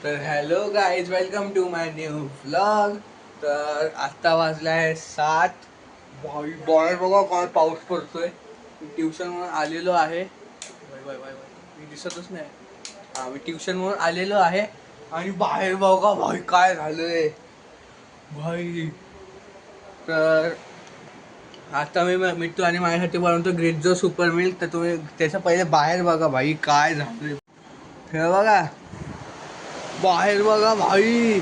तर hello guys, welcome to my new vlog. तर आत्ता वाजला आहे 7. बाहेर बघा काय पाऊस पडतोय. मी ट्युशनवरून आलेलो आहे. मी दिसतच नाही. मी ट्युशनवरून आलेलो आहे आणि बाहेर बघा भाई काय झालंय भाई. तर आता मी मिट्टू आणि माझ्यासाठी बनवतो ग्रिझो सुपर मिल्क. तर तुम्ही त्याच्या पहिले बाहेर बघा भाई काय झालंय. हे बघा बाहेर बघा भाई,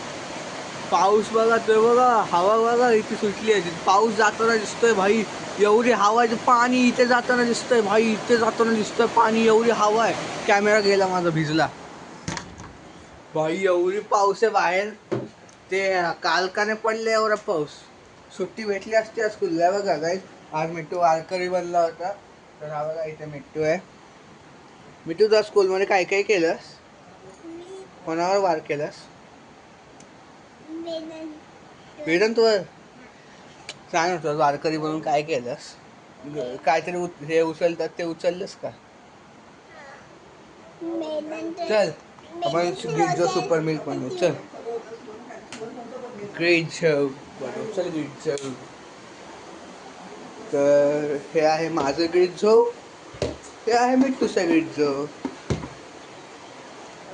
पाऊस बघा, ते बघा हवा बघा इथे सुटली आहे. पाऊस जाताना दिसतोय भाई, एवढी हवा आहे. पाणी इथे जाताना दिसतंय भाई, इथे जाताना दिसतंय पाणी, एवढी हवा आहे. कॅमेरा गेला माझा, भिजला भाई. एवढी पाऊस आहे बाहेर. ते काल का नाही पडले एवढा पाऊस. सुट्टी भेटली असती आज स्कूलला. बघा गाईस, आज मिट्टू वारकरी बनला होता. तर हा बघा इथे मिट्टू आहे. मिट्टू, तुझ्या स्कूलमध्ये काय काय केलंस? कोणावर वार केलास? वेदांतवर. सांग होतं वारकरी बनून काय केलंस? काहीतरी हे उचलतात ते उचललंस का? चल आपण ग्रिझो सुपर मिल्क बनवू. चल ग्रिझो बनवू, चल ग्रिझो. तर हे आहे माझं ग्रिझो, हे आहे मिट्टूचं ग्रिझो.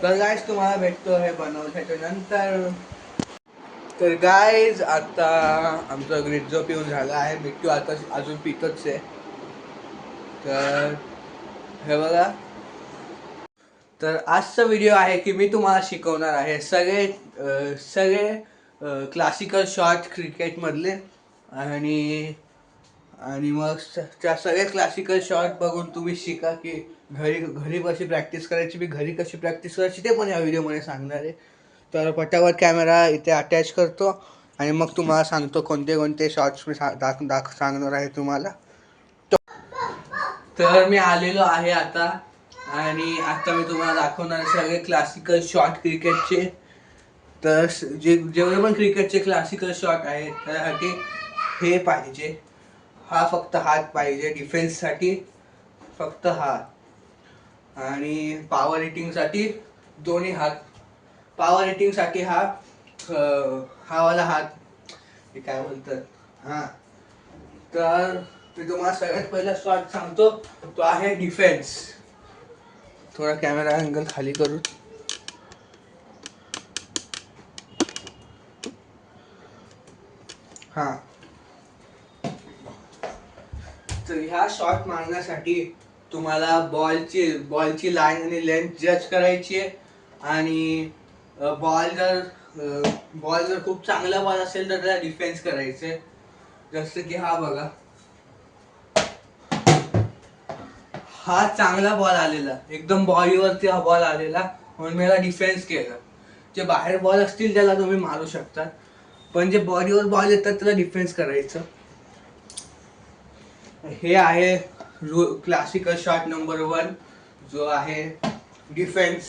तर गाईज तुम्हाला भेटतो हे बनवल्याच्या नंतर. तर गाईज आता आमचं ग्रिझो पिऊन झालं आहे. मिट्टू आता अजून पितच आहे. तर हे बघा. तर आजचा व्हिडिओ आहे की मी तुम्हाला शिकवणार आहे सगळे क्लासिकल शॉट क्रिकेटमधले. आणि आणि मग त्या सगळे क्लासिकल शॉट बघून तुम्ही शिका की घरी घरी कशी प्रॅक्टिस करायची. मी घरी कशी प्रॅक्टिस करायची ते पण या व्हिडिओमध्ये सांगणार आहे. तर पटापट कॅमेरा इथे अटॅच करतो आणि मग तुम्हाला सांगतो कोणते कोणते शॉट्स मी सांगणार आहे तुम्हाला. तर मी आलेलो आहे आता आणि आता मी तुम्हाला दाखवणार सगळे क्लासिकल शॉट क्रिकेटचे. तर जेवढे पण क्रिकेटचे क्लासिकल शॉट आहेत त्यासाठी हे पाहिजे. हा फक्त हात पाहिजे डिफेन्ससाठी, फक्त हात. आणि पॉवर हिटिंगसाठी दोन्ही हात. पॉवर हिटिंगसाठी हा वाला हात, हे काय बोलतात, हां. तर मी तुम्हाला सगळ्यात पहिला शॉट सांगतो, तो आहे डिफेन्स. थोडा कॅमेरा अँगल खाली करू. हां. तर ह्या शॉट मारण्यासाठी तुम्हाला बॉलची लाईन आणि लेंथ जज करायची आहे. आणि बॉल जर खूप चांगला बॉल असेल तर त्याला डिफेन्स करायचं. जसं की हा बघा, हा चांगला बॉल आलेला, एकदम बॉडीवरती हा बॉल आलेला, म्हणून मी याला डिफेन्स केलं. जे बाहेर बॉल असतील त्याला तुम्ही मारू शकता, पण जे बॉडीवर बॉल येतात त्याला डिफेन्स करायचं. हे आहे क्लासिकल शॉट नंबर 1, जो आहे डिफेन्स.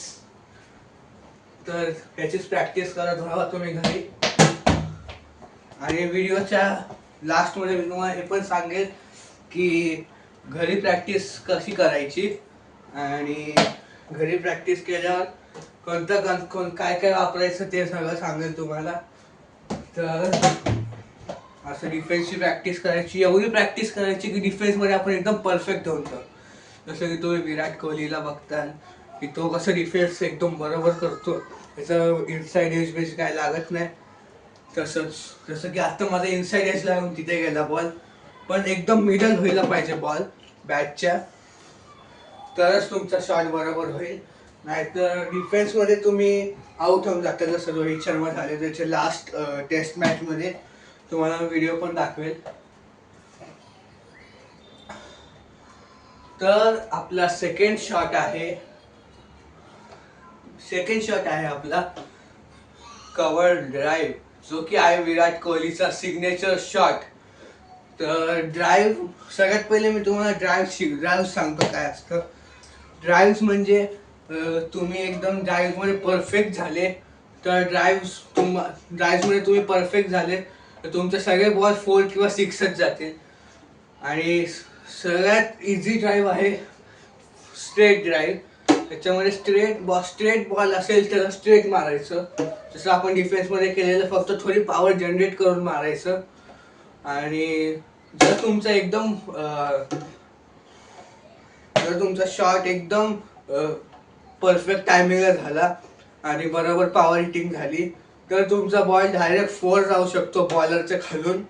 तर याचीच प्रॅक्टिस करत राहा तुम्ही घरी. आणि व्हिडिओच्या लास्टमध्ये मी तुम्हाला हे पण सांगेल की घरी प्रॅक्टिस कशी करायची. आणि घरी प्रॅक्टिस केल्यावर काय काय वापरायचं ते सगळं सांगेल तुम्हाला. तर असं डिफेन्सची प्रॅक्टिस करायची, एवढी प्रॅक्टिस करायची की डिफेन्समध्ये आपण एकदम परफेक्ट होऊन जाऊ. जसं की तुम्ही विराट कोहलीला बघताल की तो कसं डिफेन्स एकदम बरोबर करतो, त्याचं इनसाइड एज बेस काय लागत नाही. तसंच जसं की आता माझा इनसाइड एज लागून तिथे गेला बॉल, पण एकदम मिडल व्हायला पाहिजे बॉल बॅटच्या, तरच तुमचा शॉट बरोबर होईल. नाहीतर डिफेन्समध्ये तुम्ही आउट होऊन जाता. जसं रोहित शर्मा झाले त्याच्या लास्ट टेस्ट मॅचमध्ये, तुम्हाला व्हिडिओ पण दाखवेल. तर आपला सेकंड शॉट आहे आपला कव्हर ड्राईव्ह, जो की आहे विराट कोहलीचा सिग्नेचर शॉट. तर ड्राईव्ह, सगळ्यात पहिले मी तुम्हाला ड्राईव्ह सांगतो काय असतं. ड्राईव्ह म्हणजे तुम्ही एकदम ड्राईव्हमध्ये परफेक्ट झाले तर ड्राईव्हमध्ये तुम्ही परफेक्ट झाले तर तुमचे सगळे बॉल 4 किंवा 6च जातील. आणि सगळ्यात इझी ड्राईव्ह आहे स्ट्रेट ड्राईव्ह. त्याच्यामध्ये स्ट्रेट बॉल असेल त्याला स्ट्रेट मारायचं, जसं आपण डिफेन्समध्ये केलेलं, फक्त थोडी पॉवर जनरेट करून मारायचं. आणि जर तुमचा एकदम जर तुमचा शॉट एकदम परफेक्ट टायमिंगला झाला आणि बरोबर पॉवर हिटिंग झाली तर तुमचा बॉल डायरेक्ट 4 जाऊ शकतो बॉलरच्या खालून,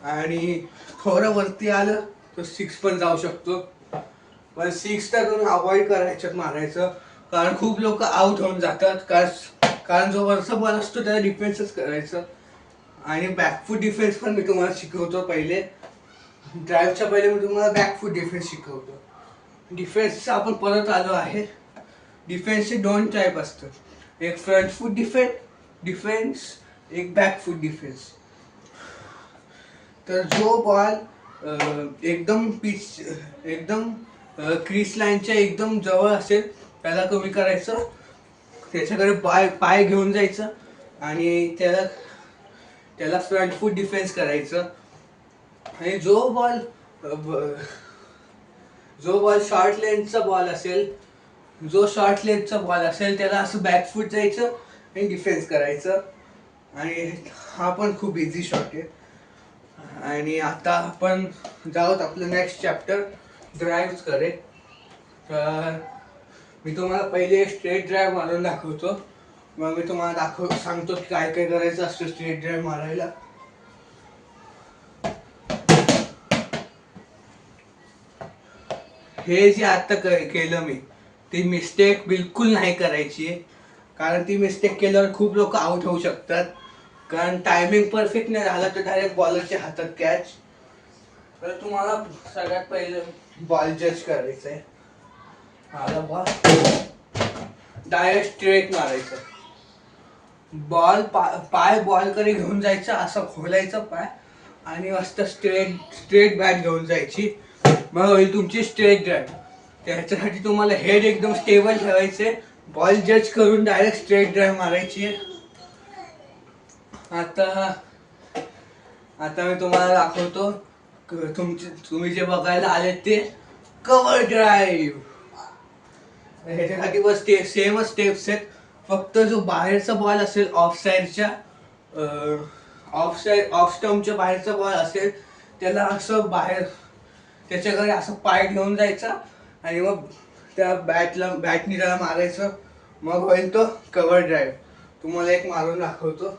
आणि थोडं वरती आलं तर 6 पण जाऊ शकतो. पण 6 तर तुम्ही अवॉइड करायचं मारायचं, कारण खूप लोक आउट होऊन जातात. कारण जो वरचा बॉल असतो त्याला डिफेन्सच करायचं. आणि बॅकफूट डिफेन्स पण मी तुम्हाला शिकवतो. पहिले ड्राईव्हच्या पहिले मी तुम्हाला बॅकफूट डिफेन्स शिकवतो. डिफेन्सचं आपण परत आलो आहे. डिफेन्सचे 2 टाईप असतात, एक फ्रंट फूट डिफेन्स, एक बॅक फूट डिफेन्स. तर जो बॉल एकदम क्रीज लाईनच्या एकदम जवळ असेल त्याला कमी करायचं, त्याच्याकडे पाय घेऊन जायचं आणि त्याला फ्रंट फूट डिफेन्स करायचं. आणि जो बॉल शॉर्ट लेंथचा बॉल असेल त्याला असं बॅकफूट जायचं आणि डिफेन्स करायचं. आणि हा पण खूप इझी शॉट आहे. आणि आता आपण जाऊत आपलं नेक्स्ट चॅप्टर ड्राईव्ह कडे. तर मी तुम्हाला पहिले स्ट्रेट ड्राईव्ह मारून दाखवतो, मग मी तुम्हाला सांगतो की काय काय करायचं असतं स्ट्रेट ड्राईव्ह मारायला. हे जे आता केलं मी, ती मिस्टेक बिलकुल नाही करायची, कारण ती मिस्टेक केल्यावर खूप लोक आउट होऊ शकतात. कारण टायमिंग परफेक्ट नाही झाला तर डायरेक्ट बॉलरच्या हातात कॅच. तर तुम्हाला सगळ्यात पहिले बॉल जज करायचा आहे. आला बॉल, डायरेक्ट स्ट्रेट मारायचं. पाय बॉलकडे घेऊन जायचा, असं खोलायचं पाय आणि मस्त स्ट्रेट बॅट घेऊन जायची. मग होईल तुमची स्ट्रेट ड्राईव्ह. त्याच्यासाठी तुम्हाला हेड एकदम स्टेबल ठेवायचे, बॉल जज करून डायरेक्ट स्ट्रेट ड्राईव्ह मारायची. आता मी तुम्हाला दाखवतो तुम्ही जे बघायला आले ते कव्हर ड्राईव्ह. ह्याच्यासाठी बस सेमच स्टेप्स आहेत, फक्त जो बाहेरचा बॉल असेल ऑफ स्टंपच्या बाहेरचा बॉल असेल त्याला असं बाहेर त्याच्याकडे असं पाय घेऊन जायचा आणि मग त्या बॅटनी त्याला मारायचं, मग होईल तो कव्हर ड्राईव्ह. तुम्हाला एक मारून दाखवतो.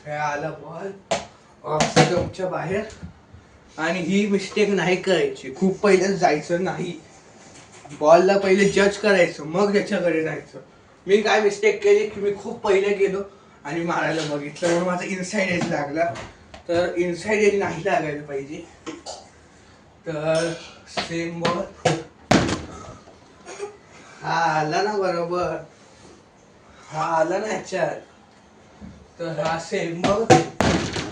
हे आला बॉल ऑफ स्टंपच्या बाहेर. आणि ही मिस्टेक नाही करायची, खूप पहिले जायचं नाही, बॉलला पहिले जज करायचं मग त्याच्याकडे जायचं. मी काय मिस्टेक केली की मी खूप पहिले गेलो आणि मारायला बघितलं, म्हणून माझा इनसाइड एज लागला. तर इनसाइड एज नाही लागायला पाहिजे. तर सेम बॉल हा आला ना बरोबर, हा आला ना ह्याच्यात. तर हा सेम मग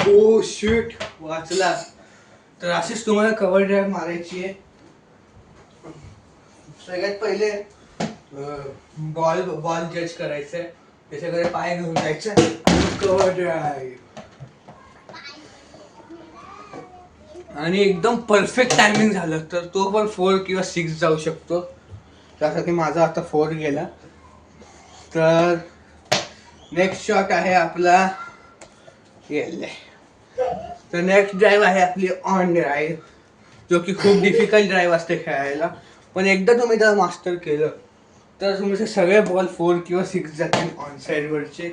ओ शिट वाचला. तर अशीच तुम्हाला कव्हर ड्राईव्ह मारायची आहे. सगळ्यात पहिले बॉल जज करायचं, त्याच्याकडे पाय घेऊन जायचं, कव्हर ड्राईव्ह. आणि एकदम परफेक्ट टायमिंग झालं तर तो पण 4 किंवा 6 जाऊ शकतो. त्यासाठी माझा आता 4 गेला. तर नेक्स्ट शॉट आहे आपला, तर नेक्स्ट ड्राईव्ह आहे आपली ऑन ड्राईव्ह, जो की खूप डिफिकल्ट ड्राईव्ह असते खेळायला. पण एकदा तुम्ही त्याला मास्टर केलं तर तुमचे सगळे बॉल 4 किंवा 6 जातील ऑन साईड वरचे.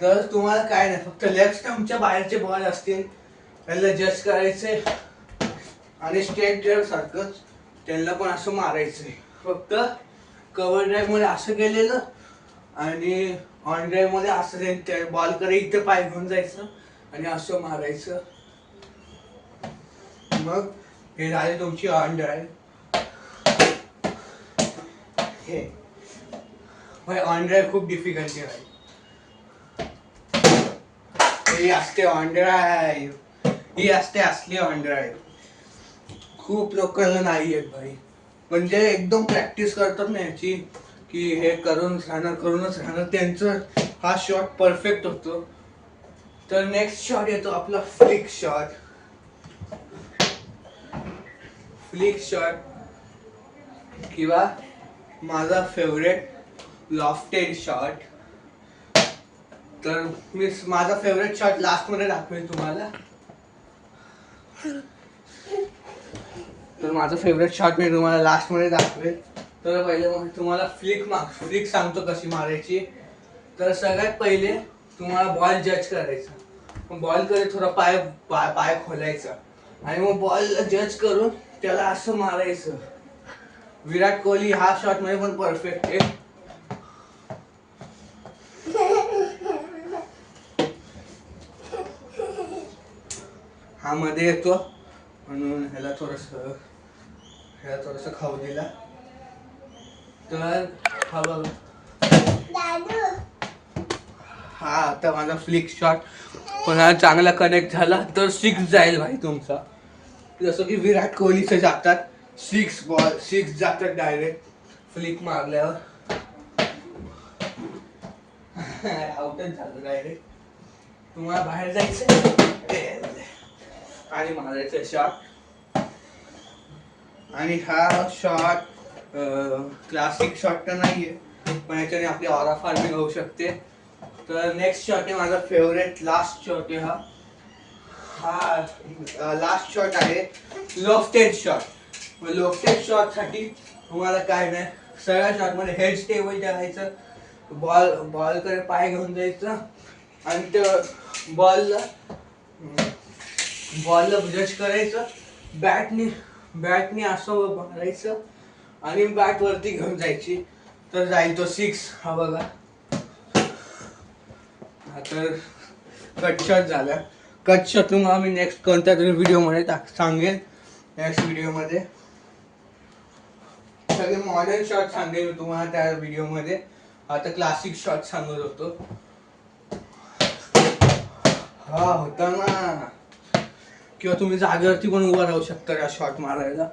तर तुम्हाला काय नाही, फक्त लेफ्ट स्टंपच्या बाहेरचे बॉल असतील त्यांना जज करायचे आणि स्ट्रेट ड्राईव्ह सारखंच त्यांना पण असं मारायचंय. फक्त कव्हर ड्राईव्ह मध्ये असं केलेलं आणि ऑन ड्राईव्ह मध्ये असं त्या बॉलकडे इथे पाय घेऊन जायचं आणि असं मारायचं. मग हे झाले तुमची ऑन ड्राईव्ह. हे ऑन ड्राईव्ह खूप डिफिकल्टी आहे. ही असते ऑन ड्राईव्ह, ही असते असली ऑन ड्राईव्ह. खूप लोकांना नाही येत भाई, म्हणजे एकदम प्रॅक्टिस करतात ना याची की हे करूनच राहणार त्यांचं हा शॉट परफेक्ट होतो. तर नेक्स्ट शॉट येतो आपला फ्लिक शॉट. फ्लिक शॉट किंवा माझा फेवरेट लॉफ्टेड शॉट. तर मी माझा फेवरेट शॉट लास्टमध्ये दाखवेल तुम्हाला. तर माझा फेवरेट शॉट मी तुम्हाला लास्टमध्ये दाखवेल. तर पहिले मग तुम्हाला फ्लिक सांगतो कशी मारायची. तर सगळ्यात पहिले तुम्हाला बॉल जज करायचा. बॉल कडे थोडा पाय खोलायचा आणि मग बॉल जज करून त्याला असं मारायचं. विराट कोहली हा शॉट मध्ये पण परफेक्ट आहे. हा मध्ये येतो म्हणून ह्याला थोडस खाऊ दिला. तर हा बघा, हा आता माझा फ्लिक शॉट पण हा चांगला कनेक्ट झाला तर 6 जाईल भाई तुमचा. जसं की विराट कोहलीचे जातात 6 जातात डायरेक्ट फ्लिक मारल्यावर. आउटच झालं डायरेक्ट. तुम्हाला बाहेर जायचं आणि मारायचं शॉट. आणि हा शॉट क्लासिक शॉट तर नाहीये पण याच्याने आपली ऑरा फार्मिंग होऊ शकते. तर नेक्स्ट शॉट आहे माझा फेवरेट लास्ट शॉट आहे. हा लास्ट शॉट आहे लोफ्टेड शॉट. लोफ्टेड शॉट साठी तुम्हाला काय नाही, सगळ्या शॉट मध्ये हेड स्टेबल ठेवायचं. बॉल कडे पाय घेऊन जायचं आणि ते बॉलला जज करायचं. बॅटनी असं मारायचं आणि बॅट वरती घेऊन जायची तर जाईल तो 6. हा बघा, हा तर कट शॉट झाला. कट शॉट तुम्हाला मी नेक्स्ट कोणत्या तरी व्हिडिओ मध्ये सांगेन. नेक्स्ट व्हिडिओ मध्ये सगळे मॉडर्न शॉट सांगेन मी तुम्हाला त्या व्हिडिओ मध्ये. आता क्लासिक शॉट सांगत होतो. हा होता ना. किंवा तुम्ही जागेवरती पण उभा राहू शकता या शॉट मारायला.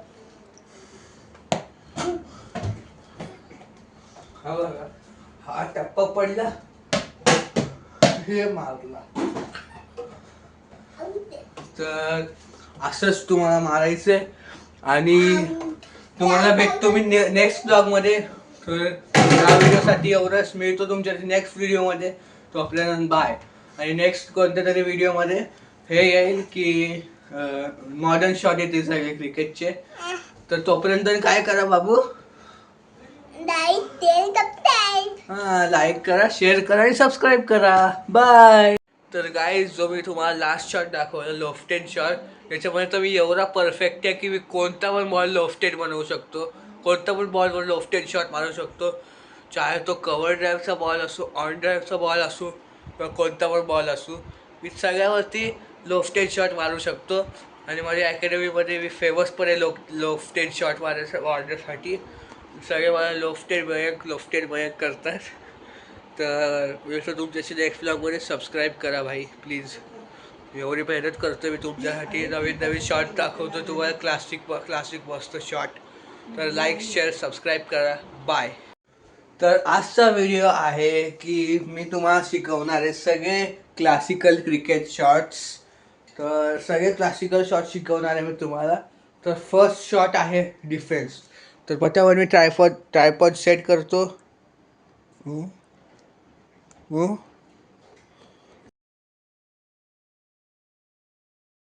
हा बघा, हा टप्पा पडला, हे मारला. तर असंच तुम्हाला मारायचंय आणि तुम्हाला भेटतो मी नेक्स्ट ब्लॉग मध्ये. तर या व्हिडिओसाठी एवढंच. मिळतो तुमच्या नेक्स्ट व्हिडिओ मध्ये. तो आपल्याला बाय. आणि नेक्स्ट कोणत्या तरी व्हिडिओ मध्ये हे येईल की मॉडर्न शॉट येतील सगळे क्रिकेटचे. तर तोपर्यंत काय करा बाबू, लाईक करा, शेअर करा आणि सबस्क्राईब करा. बाय. तर गाईज जो मी तुम्हाला लास्ट शॉट दाखवला लोफ्टेड शॉट, त्याच्यामध्ये तर मी एवढा परफेक्ट आहे की मी कोणता पण बॉल लोफ्टेड बनवू शकतो. कोणता पण बॉलवर लोफ्टेड शॉट मारू शकतो. चाहे तो कव्हर ड्राईव्हचा बॉल असो, ऑन ड्राईव्हचा बॉल असो किंवा कोणता पण बॉल असो, मी सगळ्यावरती लोफ्टेड शॉट मारू शकतो. आणि माझ्या अकॅडमीमध्ये मी फेमस पण आहे लोफ्टेड शॉट मारण्यासाठी. सगळे मला लोफ्टेड मयंक करतात. तर जसं तुमच्याशी नेक्स्ट ब्लॉगमध्ये सबस्क्राईब करा भाई प्लीज. एवढी मेहनत करतो मी तुमच्यासाठी. नवीन शॉट दाखवतो तुम्हाला, क्लासिक मस्त शॉट. तर लाईक शेअर सबस्क्राईब करा. बाय. तर आजचा व्हिडिओ आहे की मी तुम्हाला शिकवणार आहे सगळे क्लासिकल क्रिकेट शॉट्स. तर सगळे क्लासिकल शॉट शिकवणार आहे मी तुम्हाला. तर फर्स्ट शॉट आहे डिफेन्स. तर पत्यावर मी ट्रायपॉड सेट करतो.